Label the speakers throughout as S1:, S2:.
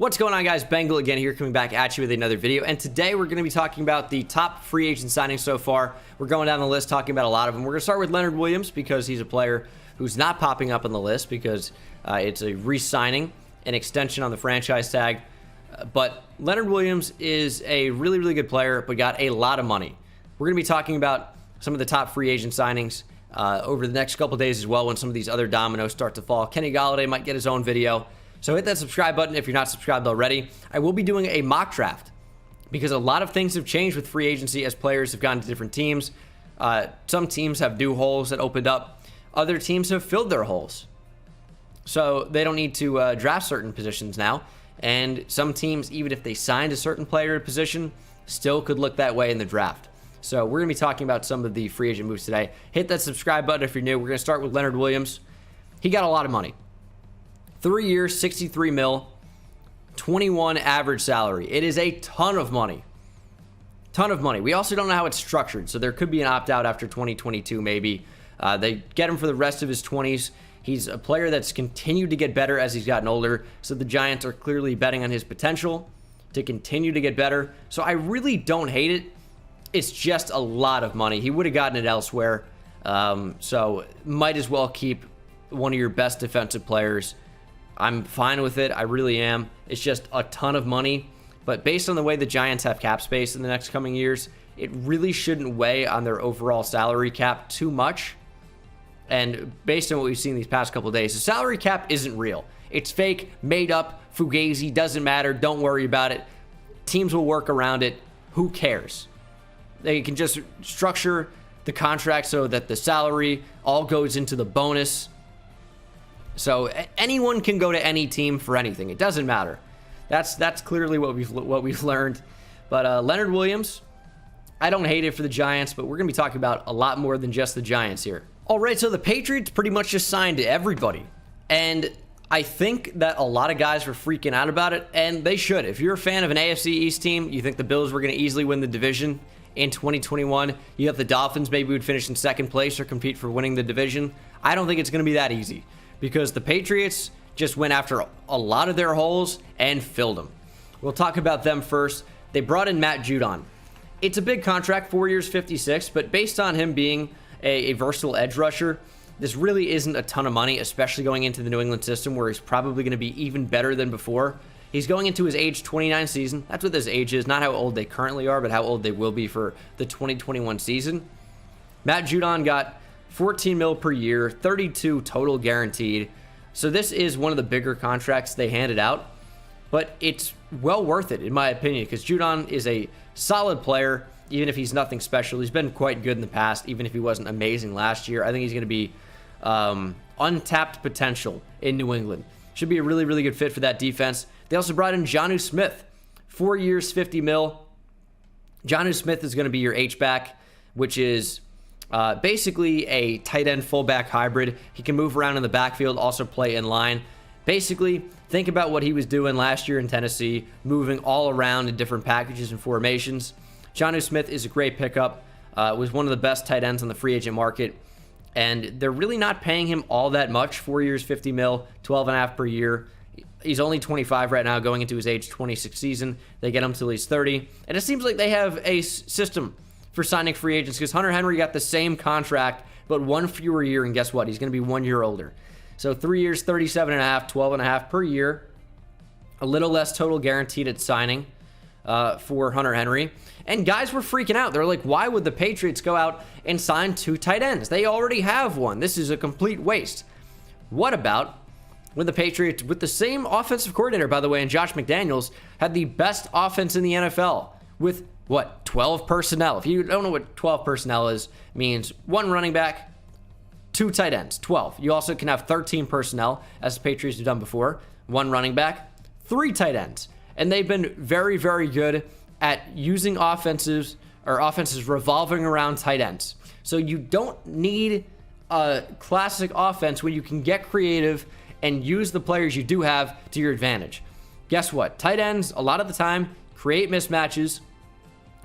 S1: What's going on, guys? Bengal again here, coming back at you with another video. And today we're going to be talking about the top free agent signings so far. We're going down the list, talking about a lot of them. We're going to start with Leonard Williams because he's a player who's not popping up on the list because it's a re-signing, an extension on the franchise tag. But Leonard Williams is a really, really good player, but got a lot of money. We're going to be talking about some of the top free agent signings over the next couple days as well when some of these other dominoes start to fall. Kenny Golladay might get his own video. So hit that subscribe button if you're not subscribed already. I will be doing a mock draft because a lot of things have changed with free agency as players have gone to different teams. Some teams have new holes that opened up. Other teams have filled their holes. So they don't need to draft certain positions now. And some teams, even if they signed a certain player at a position, still could look that way in the draft. So we're going to be talking about some of the free agent moves today. Hit that subscribe button if you're new. We're going to start with Leonard Williams. He got a lot of money. 3 years, 63 mil, 21 average salary. It is a ton of money. Ton of money. We also don't know how it's structured, so there could be an opt-out after 2022 maybe. They get him for the rest of his 20s. He's a player that's continued to get better as he's gotten older, so the Giants are clearly betting on his potential to continue to get better. So I really don't hate it. It's just a lot of money. He would have gotten it elsewhere, so might as well keep one of your best defensive players. I'm fine with it. I really am. It's just a ton of money. But based on the way the Giants have cap space in the next coming years, it really shouldn't weigh on their overall salary cap too much. And based on what we've seen these past couple of days, the salary cap isn't real. It's fake, made up, fugazi, doesn't matter. Don't worry about it. Teams will work around it. Who cares? They can just structure the contract so that the salary all goes into the bonus. So anyone can go to any team for anything. It doesn't matter. That's clearly what we've learned. But Leonard Williams, I don't hate it for the Giants, but we're going to be talking about a lot more than just the Giants here. All right, so the Patriots pretty much just signed everybody. And I think that a lot of guys were freaking out about it, and they should. If you're a fan of an AFC East team, you think the Bills were going to easily win the division in 2021, you have the Dolphins maybe would finish in second place or compete for winning the division. I don't think it's going to be that easy, because the Patriots just went after a lot of their holes and filled them. We'll talk about them first. They brought in Matt Judon. It's a big contract, 4 years, 56, but based on him being a versatile edge rusher, this really isn't a ton of money, especially going into the New England system where he's probably going to be even better than before. He's going into his age 29 season. That's what his age is, not how old they currently are, but how old they will be for the 2021 season. Matt Judon got 14 mil per year, 32 total guaranteed. So this is one of the bigger contracts they handed out, but it's well worth it in my opinion because Judon is a solid player, even if he's nothing special. He's been quite good in the past, even if he wasn't amazing last year. I think he's going to be untapped potential in New England. Should be a really, really good fit for that defense. They also brought in Jonnu Smith, 4 years, 50 mil. Jonnu Smith is going to be your H-back, which is basically a tight end fullback hybrid. He can move around in the backfield, also play in line. Basically, think about what he was doing last year in Tennessee, moving all around in different packages and formations. Jonnu Smith is a great pickup. Was one of the best tight ends on the free agent market. And they're really not paying him all that much. 4 years, 50 mil, 12.5 per year. He's only 25 right now, going into his age 26 season. They get him till he's 30. And it seems like they have a system for signing free agents because Hunter Henry got the same contract, but one fewer year, and guess what? He's going to be 1 year older. So 3 years, 37.5, 12.5 per year. A little less total guaranteed at signing for Hunter Henry. And guys were freaking out. They're like, why would the Patriots go out and sign 2 tight ends? They already have one. This is a complete waste. What about when the Patriots, with the same offensive coordinator, by the way, and Josh McDaniels, had the best offense in the NFL with, what, 12 personnel? If you don't know what 12 personnel is, it means 1 running back, 2 tight ends, 12. You also can have 13 personnel, as the Patriots have done before, 1 running back, 3 tight ends. And they've been very, very good at using offenses revolving around tight ends. So you don't need a classic offense when you can get creative and use the players you do have to your advantage. Guess what? Tight ends, a lot of the time, create mismatches.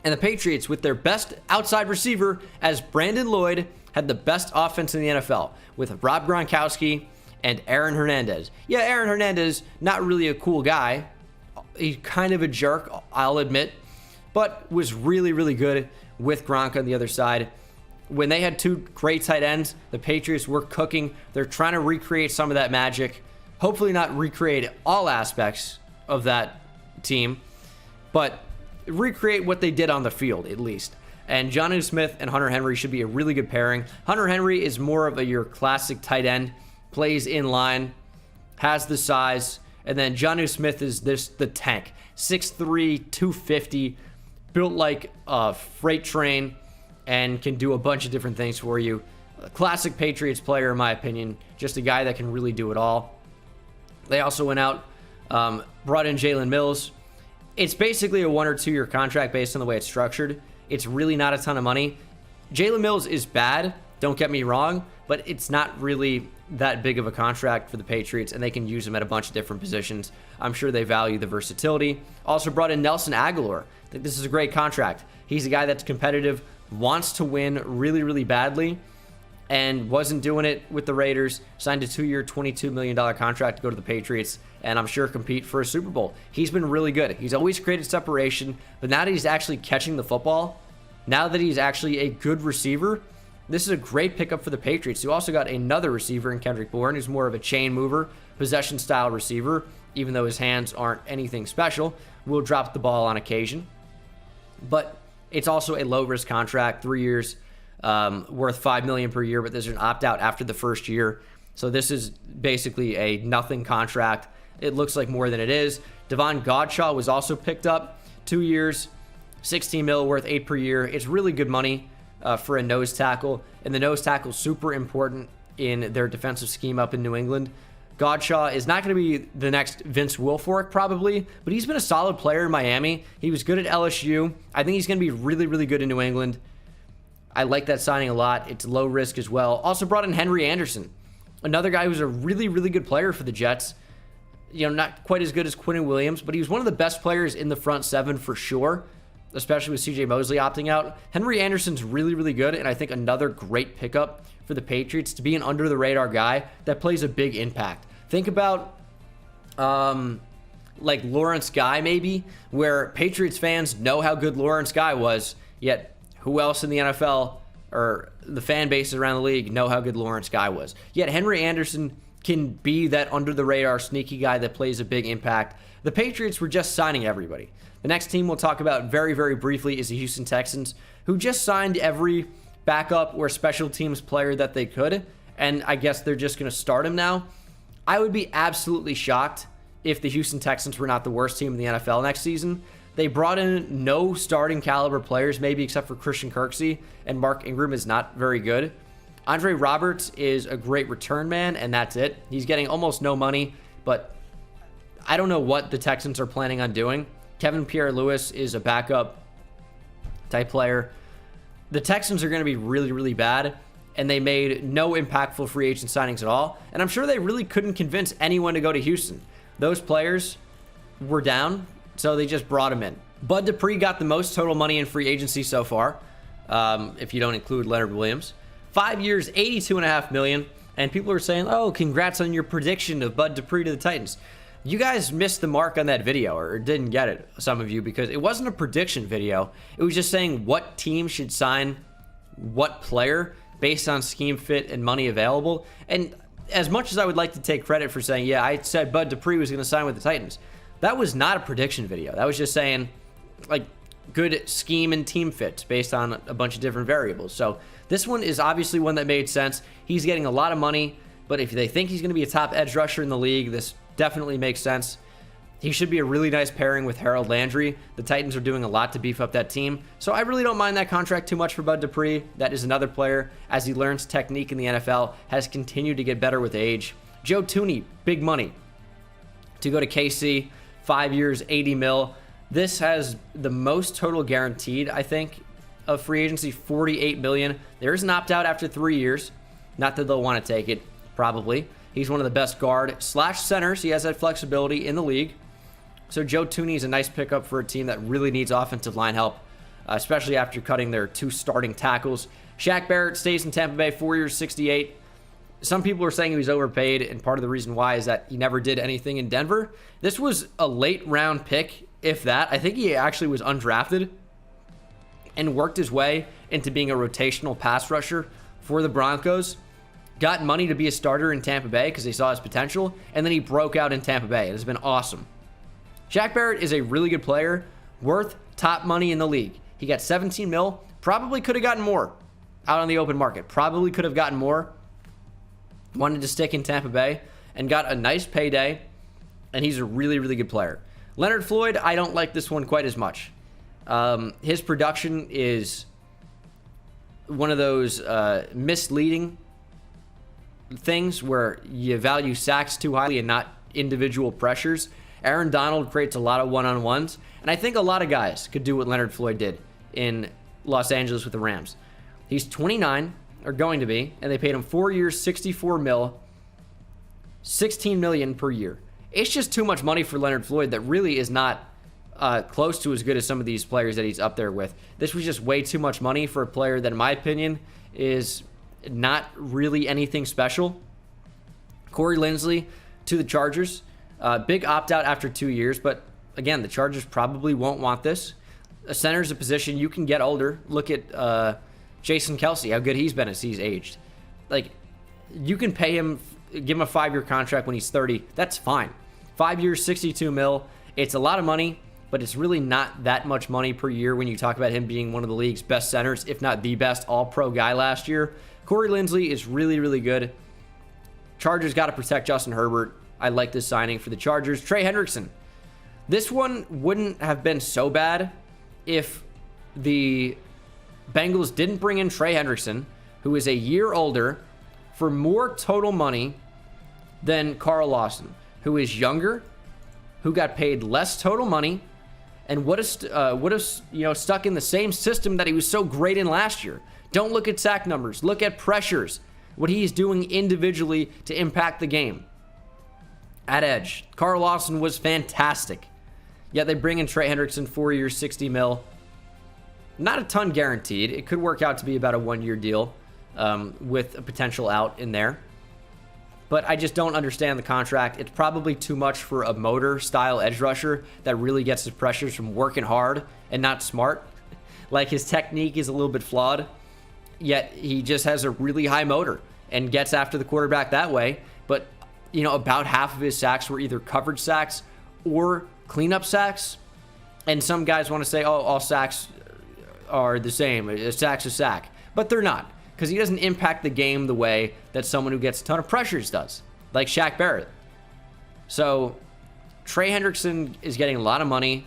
S1: And the Patriots, with their best outside receiver as Brandon Lloyd, had the best offense in the NFL with Rob Gronkowski and Aaron Hernandez. Yeah, Aaron Hernandez, not really a cool guy, He's kind of a jerk, I'll admit, but was really, really good with Gronk on the other side. When they had two great tight ends, the Patriots were cooking. They're trying to recreate some of that magic. Hopefully not recreate all aspects of that team, but recreate what they did on the field, at least. And Jonnu Smith and Hunter Henry should be a really good pairing. Hunter Henry is more of your classic tight end, plays in line, has the size, and then Jonnu Smith is the tank. 6'3", 250, built like a freight train, and can do a bunch of different things for you. A classic Patriots player, in my opinion. Just a guy that can really do it all. They also went out, brought in Jalen Mills. It's basically a 1 or 2 year contract based on the way it's structured. It's really not a ton of money. Jalen Mills is bad, don't get me wrong, but it's not really that big of a contract for the Patriots, and they can use him at a bunch of different positions. I'm sure they value the versatility. Also brought in Nelson Aguilar. I think this is a great contract. He's a guy that's competitive, wants to win really, really badly, and wasn't doing it with the Raiders. Signed a 2-year, $22 million contract to go to the Patriots, and I'm sure compete for a Super Bowl. He's been really good. He's always created separation, but now that he's actually catching the football, now that he's actually a good receiver, this is a great pickup for the Patriots, who also got another receiver in Kendrick Bourne, who's more of a chain mover, possession-style receiver, even though his hands aren't anything special. Will drop the ball on occasion. But it's also a low-risk contract, 3 years, worth $5 million per year, but there's an opt-out after the first year. So this is basically a nothing contract. It looks like more than it is. Devon Godshaw was also picked up, 2 years, $16 million, worth $8 per year. It's really good money for a nose tackle, and the nose tackle is super important in their defensive scheme up in New England. Godshaw is not going to be the next Vince Wilfork probably, but he's been a solid player in Miami. He was good at LSU. I think he's going to be really, really good in New England. I like that signing a lot. It's low risk as well. Also brought in Henry Anderson, another guy who's a really, really good player for the Jets. You know, not quite as good as Quinnen Williams, but he was one of the best players in the front seven for sure, especially with CJ Mosley opting out. Henry Anderson's really, really good, and I think another great pickup for the Patriots to be an under-the-radar guy that plays a big impact. Think about like Lawrence Guy maybe, where Patriots fans know how good Lawrence Guy was, yet who else in the NFL or the fan bases around the league know how good Lawrence Guy was? Yet Henry Anderson can be that under-the-radar sneaky guy that plays a big impact. The Patriots were just signing everybody. The next team we'll talk about very, very briefly is the Houston Texans, who just signed every backup or special teams player that they could, and I guess they're just going to start him now. I would be absolutely shocked if the Houston Texans were not the worst team in the NFL next season. They brought in no starting caliber players, maybe except for Christian Kirksey, and Mark Ingram is not very good. Andre Roberts is a great return man, and that's it. He's getting almost no money, but I don't know what the Texans are planning on doing. Kevin Pierre-Louis is a backup type player. The Texans are going to be really, really bad, and they made no impactful free agent signings at all, and I'm sure they really couldn't convince anyone to go to Houston. Those players were down, so they just brought him in. Bud Dupree got the most total money in free agency so far, if you don't include Leonard Williams. 5 years, $82.5 million, and people are saying, oh, congrats on your prediction of Bud Dupree to the Titans. You guys missed the mark on that video, or didn't get it, some of you, because it wasn't a prediction video. It was just saying what team should sign what player based on scheme fit and money available. And as much as I would like to take credit for saying, yeah, I said Bud Dupree was going to sign with the Titans, that was not a prediction video. That was just saying, like, good scheme and team fits based on a bunch of different variables. So this one is obviously one that made sense. He's getting a lot of money, but if they think he's going to be a top edge rusher in the league, this definitely makes sense. He should be a really nice pairing with Harold Landry. The Titans are doing a lot to beef up that team, so I really don't mind that contract too much for Bud Dupree. That is another player, as he learns technique in the NFL, has continued to get better with age. Joe Thuney, big money to go to KC, 5 years, $80 million. This has the most total guaranteed, I think, of free agency, $48 million. There is an opt-out after 3 years. Not that they'll want to take it, probably. He's one of the best guard/centers. He has that flexibility in the league. So Joe Thuney is a nice pickup for a team that really needs offensive line help, especially after cutting their 2 starting tackles. Shaq Barrett stays in Tampa Bay, 4 years, $68. Some people are saying he was overpaid, and part of the reason why is that he never did anything in Denver. This was a late round pick, if that. I think he actually was undrafted and worked his way into being a rotational pass rusher for the Broncos. Got money to be a starter in Tampa Bay because they saw his potential, and then he broke out in Tampa Bay. It has been awesome. Shaq Barrett is a really good player, worth top money in the league. He got 17 mil, probably could have gotten more out on the open market. Probably could have gotten more. Wanted to stick in Tampa Bay and got a nice payday, and he's a really, really good player. Leonard Floyd, I don't like this one quite as much. His production is one of those misleading things where you value sacks too highly and not individual pressures. Aaron Donald creates a lot of one-on-ones, and I think a lot of guys could do what Leonard Floyd did in Los Angeles with the Rams. He's 29, or going to be, and they paid him 4 years, 64 mil, 16 million per year. It's just too much money for Leonard Floyd that really is not close to as good as some of these players that he's up there with. This was just way too much money for a player that, in my opinion, is not really anything special. Corey Linsley to the Chargers. Big opt-out after 2 years, but again, the Chargers probably won't want this. A center is a position you can get older. Look at Jason Kelsey, how good he's been as he's aged. Like, you can pay him, give him a 5-year contract when he's 30. That's fine. 5 years, 62 mil. It's a lot of money, but it's really not that much money per year when you talk about him being one of the league's best centers, if not the best all-pro guy last year. Corey Linsley is really, really good. Chargers got to protect Justin Herbert. I like this signing for the Chargers. Trey Hendrickson. This one wouldn't have been so bad if the Bengals didn't bring in Trey Hendrickson, who is a year older, for more total money than Carl Lawson, who is younger, who got paid less total money, and would have stuck in the same system that he was so great in last year. Don't look at sack numbers. Look at pressures. What he's doing individually to impact the game. At edge, Carl Lawson was fantastic. Yet they bring in Trey Hendrickson, 4 years, 60 mil. Not a ton guaranteed. It could work out to be about a 1-year deal with a potential out in there. But I just don't understand the contract. It's probably too much for a motor-style edge rusher that really gets his pressures from working hard and not smart. Like, his technique is a little bit flawed, yet he just has a really high motor and gets after the quarterback that way. But, about half of his sacks were either coverage sacks or cleanup sacks. And some guys want to say, oh, all sacks are the same. A sack's a sack. But they're not, because he doesn't impact the game the way that someone who gets a ton of pressures does, like Shaq Barrett. So Trey Hendrickson is getting a lot of money,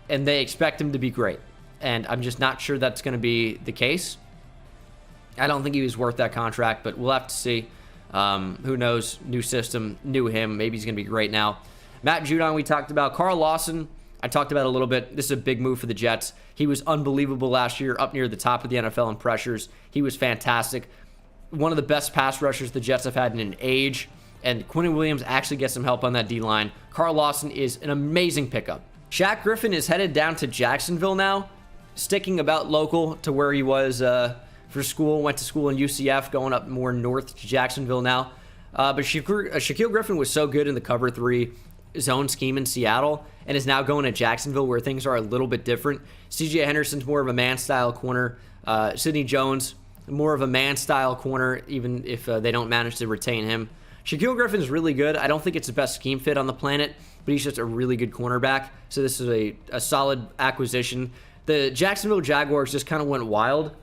S1: and they expect him to be great. And I'm just not sure that's going to be the case. I don't think he was worth that contract, but we'll have to see. Who knows? New system, new him. Maybe he's going to be great now. Matt Judon, we talked about. Carl Lawson, I talked about a little bit. This is a big move for the Jets. He was unbelievable last year, up near the top of the NFL in pressures. He was fantastic. One of the best pass rushers the Jets have had in an age. And Quinnen Williams actually gets some help on that D-line. Carl Lawson is an amazing pickup. Shaq Griffin is headed down to Jacksonville now, sticking about local to where he was for school. Went to school in UCF, going up more north to Jacksonville now. But Shaquille Griffin was so good in the cover 3 zone scheme in Seattle and is now going to Jacksonville where things are a little bit different. CJ Henderson's more of a man-style corner. Sidney Jones, more of a man-style corner, even if they don't manage to retain him. Shaquille Griffin's really good. I don't think it's the best scheme fit on the planet, but he's just a really good cornerback. So this is a solid acquisition. The Jacksonville Jaguars just kind of went wild,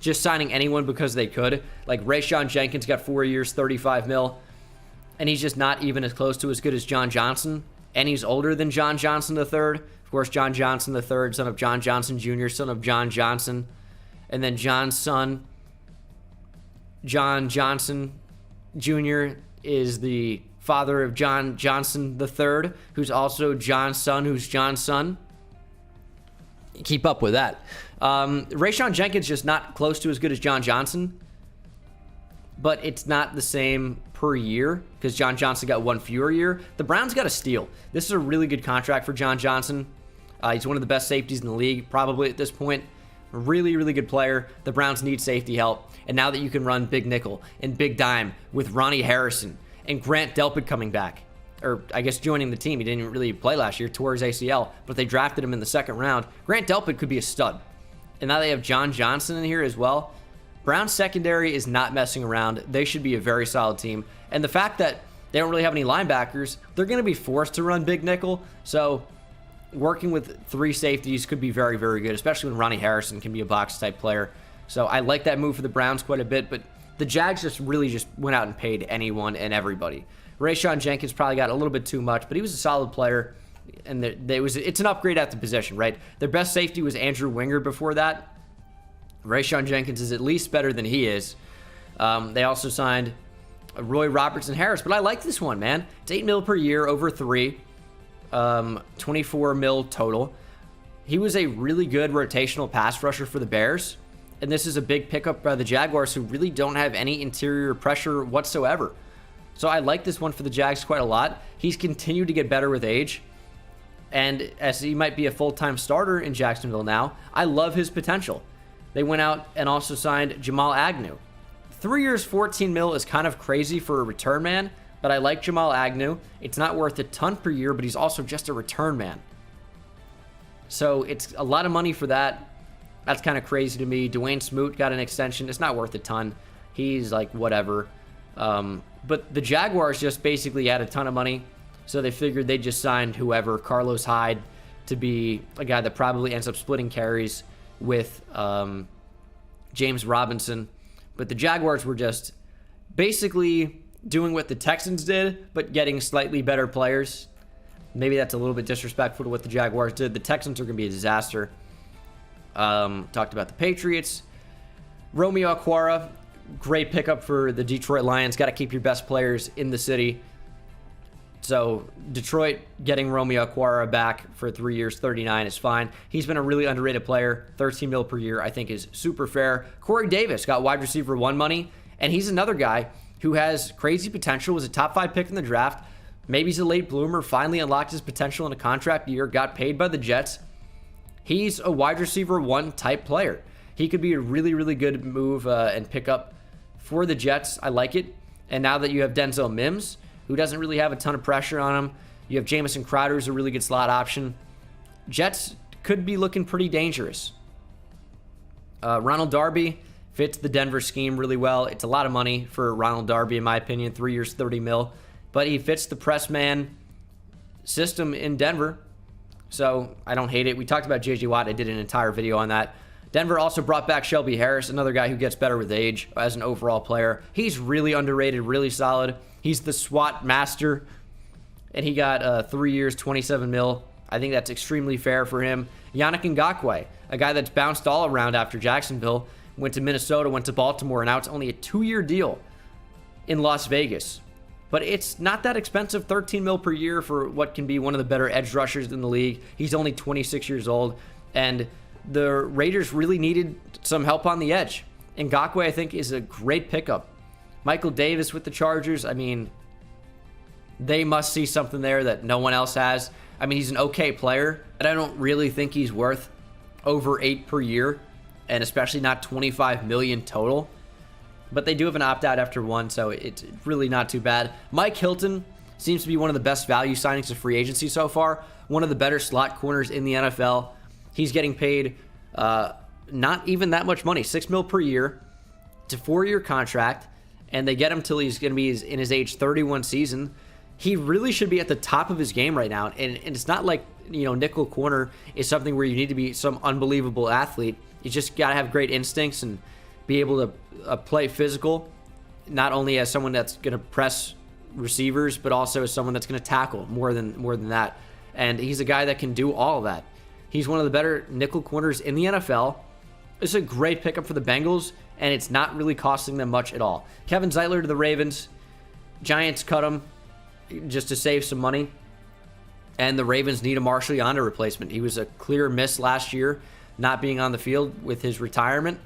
S1: just signing anyone because they could. Like Rayshon Jenkins got 4 years, 35 mil, and he's just not even as close to as good as John Johnson, and he's older than John Johnson III. Of course, John Johnson III, son of John Johnson Jr., son of John Johnson, and then John's son, John Johnson Jr., is the father of John Johnson III, who's also John's son, who's John's son. Keep up with that. Rayshon Jenkins just not close to as good as John Johnson, but it's not the same per year because John Johnson got one fewer year. The Browns got a steal. This is a really good contract for John Johnson. He's one of the best safeties in the league, probably at this point. Really, really good player. The Browns need safety help. And now that you can run big nickel and big dime with Ronnie Harrison and Grant Delpit coming back, or I guess joining the team. He didn't really play last year, tore his ACL, but they drafted him in the second round. Grant Delpit could be a stud. And now they have John Johnson in here as well. Browns secondary is not messing around. They should be a very solid team. And the fact that they don't really have any linebackers, they're going to be forced to run big nickel. So working with 3 safeties could be very, very good, especially when Ronnie Harrison can be a box type player. So I like that move for the Browns quite a bit, but the Jags just really went out and paid anyone and everybody. Rayshon Jenkins probably got a little bit too much, but he was a solid player, and it's an upgrade at the position, right? Their best safety was Andrew Winger before that. Rayshon Jenkins is at least better than he is. They also signed Roy Robertson Harris, but I like this one, man. It's $8 million per year over 3. 24 mil total. He was a really good rotational pass rusher for the Bears, and this is a big pickup by the Jaguars, who really don't have any interior pressure whatsoever. So I like this one for the Jags quite a lot. He's continued to get better with age, and as he might be a full-time starter in Jacksonville now, I love his potential. They went out and also signed Jamal Agnew. 3 years, 14 mil is kind of crazy for a return man, but I like Jamal Agnew. It's not worth a ton per year, but he's also just a return man. So it's a lot of money for that. That's kind of crazy to me. Dwayne Smoot got an extension. It's not worth a ton. He's like whatever. But the Jaguars just basically had a ton of money, so they figured they just signed whoever, Carlos Hyde, to be a guy that probably ends up splitting carries with James Robinson. But the Jaguars were just basically doing what the Texans did, but getting slightly better players. Maybe that's a little bit disrespectful to what the Jaguars did. The Texans are going to be a disaster. Talked about the Patriots. Romeo Okwara, great pickup for the Detroit Lions. Got to keep your best players in the city. So Detroit getting Romeo Okwara back for 3 years, 39 is fine. He's been a really underrated player. 13 mil per year, I think, is super fair. Corey Davis got wide receiver 1 money, and he's another guy who has crazy potential, was a top 5 pick in the draft. Maybe he's a late bloomer, finally unlocked his potential in a contract year, got paid by the Jets. He's a wide receiver 1 type player. He could be a really, really good move and pickup for the Jets. I like it. And now that you have Denzel Mims, who doesn't really have a ton of pressure on him, you have Jamison Crowder, who's a really good slot option. Jets could be looking pretty dangerous. Ronald Darby fits the Denver scheme really well. It's a lot of money for Ronald Darby, in my opinion, 3 years, 30 mil. But he fits the press man system in Denver, so I don't hate it. We talked about J.J. Watt. I did an entire video on that. Denver also brought back Shelby Harris, another guy who gets better with age as an overall player. He's really underrated, really solid. He's the SWAT master, and he got 3 years, 27 mil. I think that's extremely fair for him. Yannick Ngakoue, a guy that's bounced all around after Jacksonville, went to Minnesota, went to Baltimore, and now it's only a 2-year deal in Las Vegas. But it's not that expensive, 13 mil per year for what can be one of the better edge rushers in the league. He's only 26 years old, and the Raiders really needed some help on the edge. Ngakoue, I think, is a great pickup. Michael Davis with the Chargers, I mean, they must see something there that no one else has. I mean, he's an okay player, but I don't really think he's worth over 8 per year, and especially not 25 million total. But they do have an opt-out after 1, so it's really not too bad. Mike Hilton seems to be one of the best value signings of free agency so far. One of the better slot corners in the NFL. He's getting paid not even that much money, $6 million per year. It's a 4-year contract, and they get him till he's going to be in his age 31 season. He really should be at the top of his game right now, and it's not like, you know, nickel corner is something where you need to be some unbelievable athlete. You just got to have great instincts and be able to play physical, not only as someone that's going to press receivers, but also as someone that's going to tackle more than that. And he's a guy that can do all of that. He's one of the better nickel corners in the NFL. It's a great pickup for the Bengals, and it's not really costing them much at all. Kevin Zeitler to the Ravens. Giants cut him just to save some money, and the Ravens need a Marshall Yanda replacement. He was a clear miss last year, not being on the field with his retirement.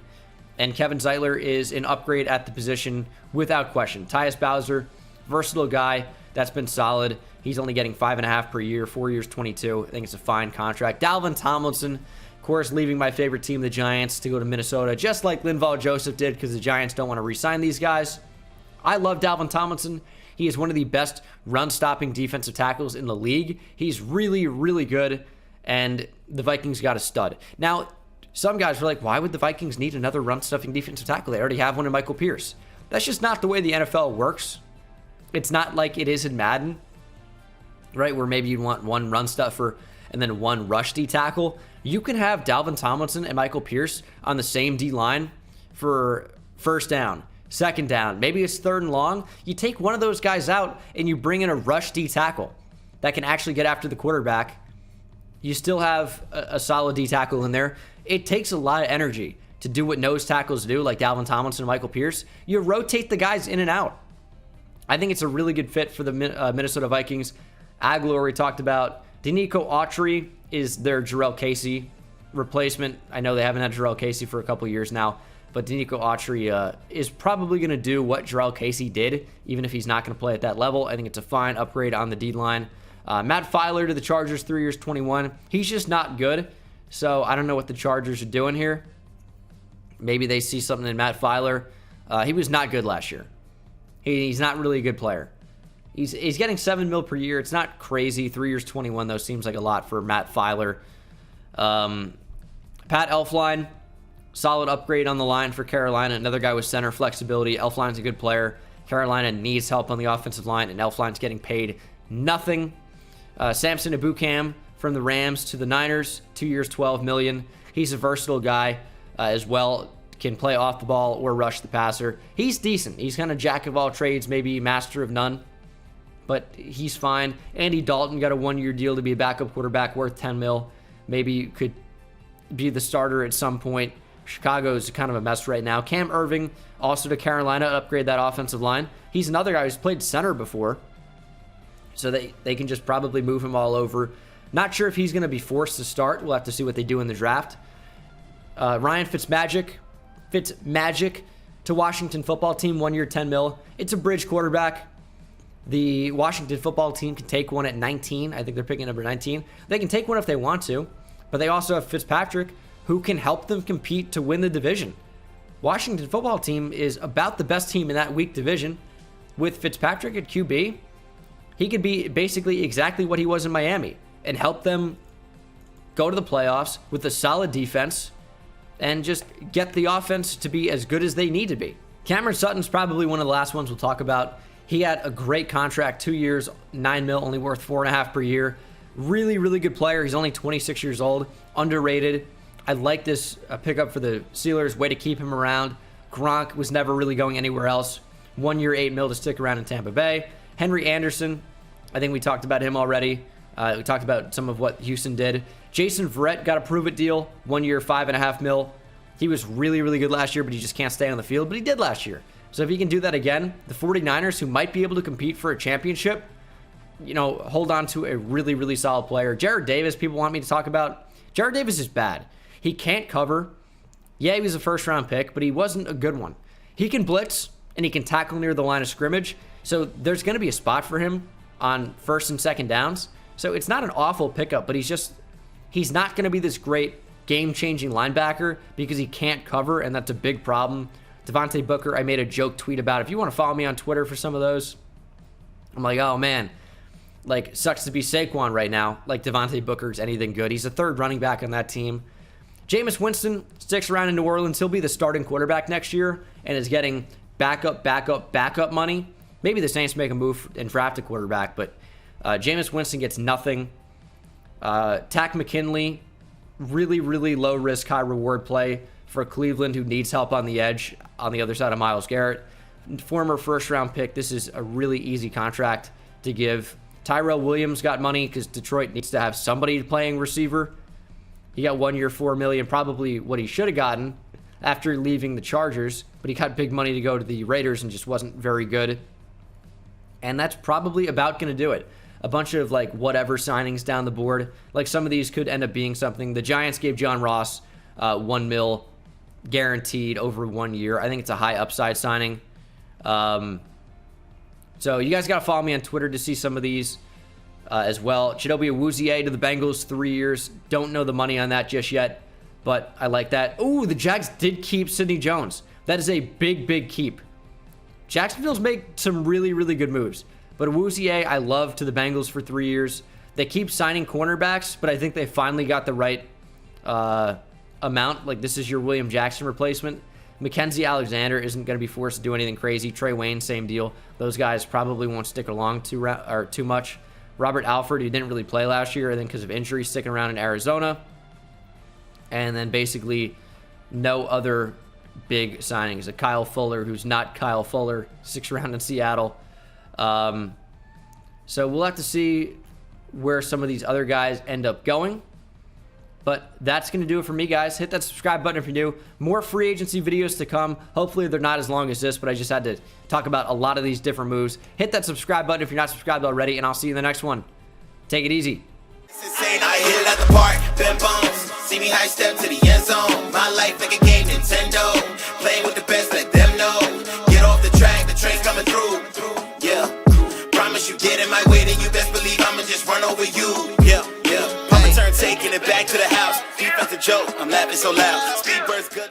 S1: And Kevin Zeitler is an upgrade at the position without question. Tyus Bowser, versatile guy that's been solid. He's only getting $5.5 per year, 4 years, 22. I think it's a fine contract. Dalvin Tomlinson, course, leaving my favorite team, the Giants, to go to Minnesota, just like Linval Joseph did, because the Giants don't want to re-sign these guys. I love Dalvin Tomlinson. He is one of the best run-stopping defensive tackles in the league. He's really, really good, and the Vikings got a stud. Now, some guys were like, why would the Vikings need another run-stuffing defensive tackle? They already have one in Michael Pierce. That's just not the way the NFL works. It's not like it is in Madden, right, where maybe you'd want one run stuffer and then one rush D tackle. You can have Dalvin Tomlinson and Michael Pierce on the same D line for first down, second down, maybe it's third and long. You take one of those guys out and you bring in a rush D tackle that can actually get after the quarterback. You still have a solid D tackle in there. It takes a lot of energy to do what nose tackles do, like Dalvin Tomlinson and Michael Pierce. You rotate the guys in and out. I think it's a really good fit for the Minnesota Vikings. Aguilar we talked about. Denico Autry is their Jarrell Casey replacement. I know they haven't had Jarrell Casey for a couple years now, but Denico Autry is probably going to do what Jarrell Casey did, even if he's not going to play at that level. I think it's a fine upgrade on the D-line. Matt Filer to the Chargers, 3 years, 21. He's just not good, so I don't know what the Chargers are doing here. Maybe they see something in Matt Filer. He was not good last year. He's not really a good player. He's getting $7 million per year. It's not crazy. 3 years, 21, though, seems like a lot for Matt Filer. Pat Elflein, solid upgrade on the line for Carolina. Another guy with center flexibility. Elflein's a good player. Carolina needs help on the offensive line, and Elflein's getting paid nothing. Samson Ebukam from the Rams to the Niners, 2 years, $12 million. He's a versatile guy as well. Can play off the ball or rush the passer. He's decent. He's kind of jack of all trades, maybe master of none, but he's fine. Andy Dalton got a 1-year deal to be a backup quarterback worth $10 million. Maybe could be the starter at some point. Chicago's kind of a mess right now. Cam Irving also to Carolina, upgrade that offensive line. He's another guy who's played center before, so they can just probably move him all over. Not sure if he's going to be forced to start. We'll have to see what they do in the draft. Ryan Fitzmagic to Washington football team, 1 year, $10 million. It's a bridge quarterback. The Washington football team can take one at 19. I think they're picking number 19. They can take one if they want to, but they also have Fitzpatrick, who can help them compete to win the division. Washington football team is about the best team in that weak division. With Fitzpatrick at QB, he could be basically exactly what he was in Miami and help them go to the playoffs with a solid defense and just get the offense to be as good as they need to be. Cameron Sutton's probably one of the last ones we'll talk about. He had a great contract, 2 years, $9 million, only worth $4.5 per year. Really, really good player. He's only 26 years old, underrated. I like this pickup for the Steelers, way to keep him around. Gronk was never really going anywhere else. 1 year, $8 million to stick around in Tampa Bay. Henry Anderson, I think we talked about him already. We talked about some of what Houston did. Jason Verrett got a prove-it deal, 1 year, $5.5 million. He was really, really good last year, but he just can't stay on the field, but he did last year. So if he can do that again, the 49ers, who might be able to compete for a championship, hold on to a really, really solid player. Jared Davis, people want me to talk about. Jared Davis is bad. He can't cover. Yeah, he was a first-round pick, but he wasn't a good one. He can blitz, and he can tackle near the line of scrimmage, so there's going to be a spot for him on first and second downs. So it's not an awful pickup, but he's not going to be this great game-changing linebacker because he can't cover, and that's a big problem. Devontae Booker, I made a joke tweet about. If you want to follow me on Twitter for some of those, I'm like, oh man, like, sucks to be Saquon right now. Like, Devontae Booker's anything good. He's a third running back on that team. Jameis Winston sticks around in New Orleans. He'll be the starting quarterback next year and is getting backup money. Maybe the Saints make a move and draft a quarterback, but Jameis Winston gets nothing. Tack McKinley, really, really low risk, high reward play for Cleveland, who needs help on the edge on the other side of Myles Garrett. Former first-round pick. This is a really easy contract to give. Tyrell Williams got money because Detroit needs to have somebody playing receiver. He got 1 year, $4 million, probably what he should have gotten after leaving the Chargers, but he got big money to go to the Raiders and just wasn't very good. And that's probably about going to do it. A bunch of like whatever signings down the board. Like some of these could end up being something. The Giants gave John Ross $1 million guaranteed over 1 year. I think it's a high upside signing. So you guys got to follow me on Twitter to see some of these as well. Chidobe Awuzie to the Bengals, 3 years. Don't know the money on that just yet. but I like that. Oh, the Jags did keep Sidney Jones. That is a big, big keep. Jacksonville's made some really, really good moves. But Awuzie, I love to the Bengals for 3 years. They keep signing cornerbacks, but I think they finally got the right amount. Like, this is your William Jackson replacement. Mackenzie Alexander isn't going to be forced to do anything crazy. Trey Wayne, same deal. Those guys probably won't stick along too much. Robert Alford, who didn't really play last year, I think because of injury, sticking around in Arizona. And then basically no other big signings. A Kyle Fuller, who's not Kyle Fuller, 6th round in Seattle. So we'll have to see where some of these other guys end up going. But that's going to do it for me, guys. Hit that subscribe button if you're new. More free agency videos to come. Hopefully they're not as long as this, but I just had to talk about a lot of these different moves. Hit that subscribe button if you're not subscribed already, and I'll see you in the next one. Take it easy.
S2: I hit it at the park, Ben Bones. See me high step to the end zone. My life like a game, Nintendo. Playing with the best, let them know. Get off the track, the train's coming through. Yeah, promise you get in my way, then you best believe I'ma just run over you. Yeah, yeah. Papa turn taking it back to the house. Defensive joke, I'm laughing so loud. Speed burst good.